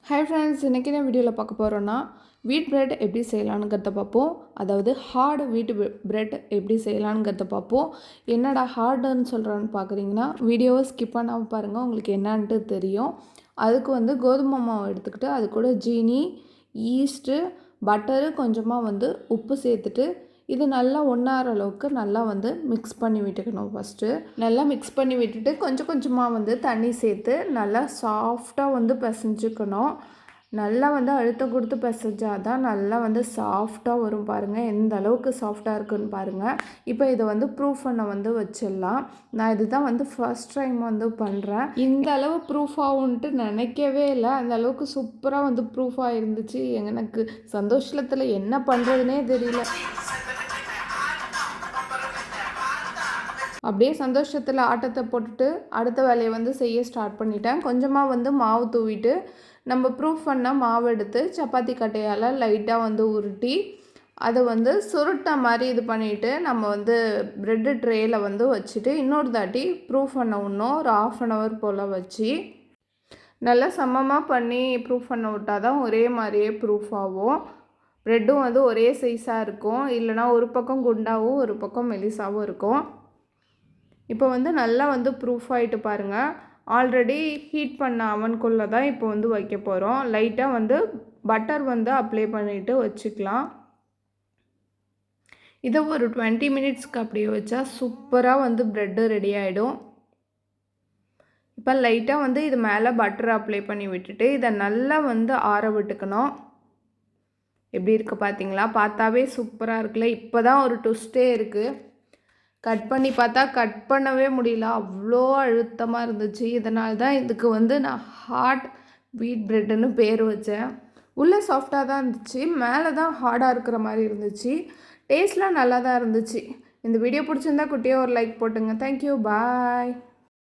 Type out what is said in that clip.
Hi friends, இன்றைக்கி நான் வீடியோவில் பார்க்க போகிறோன்னா வீட் பிரெட் எப்படி செய்யலானுங்கிறத பார்ப்போம். அதாவது ஹார்டு வீட் பிரெட் எப்படி செய்யலானுங்கிறத பார்ப்போம். என்னடா ஹார்டுன்னு சொல்கிறான்னு பார்க்குறீங்கன்னா வீடியோவை ஸ்கிப் பண்ணாமல் பாருங்கள், உங்களுக்கு என்னன்ட்டு தெரியும். அதுக்கு வந்து கோதுமை மாவு எடுத்துக்கிட்டு அது கூட ஜீனி, ஈஸ்ட்டு, பட்டரு, கொஞ்சமாக உப்பு சேர்த்துட்டு இது நல்லா ஒன்றாகிற அளவுக்கு நல்லா மிக்ஸ் பண்ணி விட்டுக்கணும். ஃபஸ்ட்டு நல்லா மிக்ஸ் பண்ணி விட்டுட்டு கொஞ்சம் கொஞ்சமாக தண்ணி சேர்த்து நல்லா சாஃப்டாக பிசைஞ்சுக்கணும். நல்லா அழுத்தம் கொடுத்து பிசைஞ்சால் தான் நல்லா சாஃப்டாக வரும். பாருங்கள் எந்த அளவுக்கு சாஃப்டாக இருக்குதுன்னு பாருங்கள். இப்போ இதை ப்ரூஃப் பண்ண வச்சிடலாம். நான் இதுதான் ஃபர்ஸ்ட் டைம் பண்ணுறேன். இந்த அளவு ப்ரூஃப் ஆகும்ன்ட்டு நினைக்கவே இல்லை. அந்த அளவுக்கு சூப்பராக ப்ரூஃபாக இருந்துச்சு. எனக்கு சந்தோஷத்தில் என்ன பண்ணுறதுனே தெரியல. அப்படியே சந்தோஷத்தில் ஆட்டத்தை போட்டுட்டு அடுத்த வேலையை செய்ய ஸ்டார்ட் பண்ணிட்டேன். கொஞ்சமாக மாவு தூவிட்டு நம்ம ப்ரூஃப் பண்ண மாவு எடுத்து சப்பாத்தி கட்டையால் லைட்டாக உருட்டி அதை சுருட்ட மாதிரி இது பண்ணிவிட்டு நம்ம ப்ரெட்டு ட்ரேயில் வச்சுட்டு இன்னொரு தாட்டி ப்ரூஃப் பண்ண இன்னும் ஒரு 1/2 hour போல் வச்சு நல்லா சமமாக பண்ணி ப்ரூஃப் பண்ண விட்டால் தான் ஒரே மாதிரியே ப்ரூஃப் ஆகும். ப்ரெட்டும் ஒரே சைஸாக இருக்கும். இல்லைனா ஒரு பக்கம் குண்டாகவும் ஒரு பக்கம் மெலிசாகவும் இருக்கும். இப்போ நல்லா ப்ரூஃப் ஆகிட்டு பாருங்கள். ஆல்ரெடி ஹீட் பண்ண அவனுக்குள்ளே தான் இப்போ வைக்க போகிறோம். லைட்டாக பட்டர் அப்ளை பண்ணிவிட்டு வச்சுக்கலாம். இதை ஒரு 20 minutesக்கு அப்படியே வச்சா சூப்பராக ப்ரெட்டு ரெடி ஆகிடும். இப்போ லைட்டாக இது மேலே பட்டர் அப்ளை பண்ணி விட்டுட்டு இதை நல்லா ஆற விட்டுக்கணும். எப்படி இருக்குது பார்த்தீங்களா? பார்த்தாவே சூப்பராக இருக்குல்ல. இப்போ தான் ஒரு ட்விஸ்ட்டே இருக்குது. கட் பண்ணி பார்த்தா கட் பண்ணவே முடியல, அவ்வளோ அழுத்தமாக இருந்துச்சு. இதனால தான் இதுக்கு நான் ஹார்ட் வீட் பிரெட்டுன்னு பேர் வச்சேன். உள்ளே சாஃப்டாக தான் இருந்துச்சு, மேலே தான் ஹார்டாக இருக்கிற மாதிரி இருந்துச்சு. டேஸ்ட்லாம் நல்லா தான் இருந்துச்சு. இந்த வீடியோ பிடிச்சிருந்தா குட்டியாக ஒரு லைக் போட்டுங்க. தேங்க்யூ, பாய்.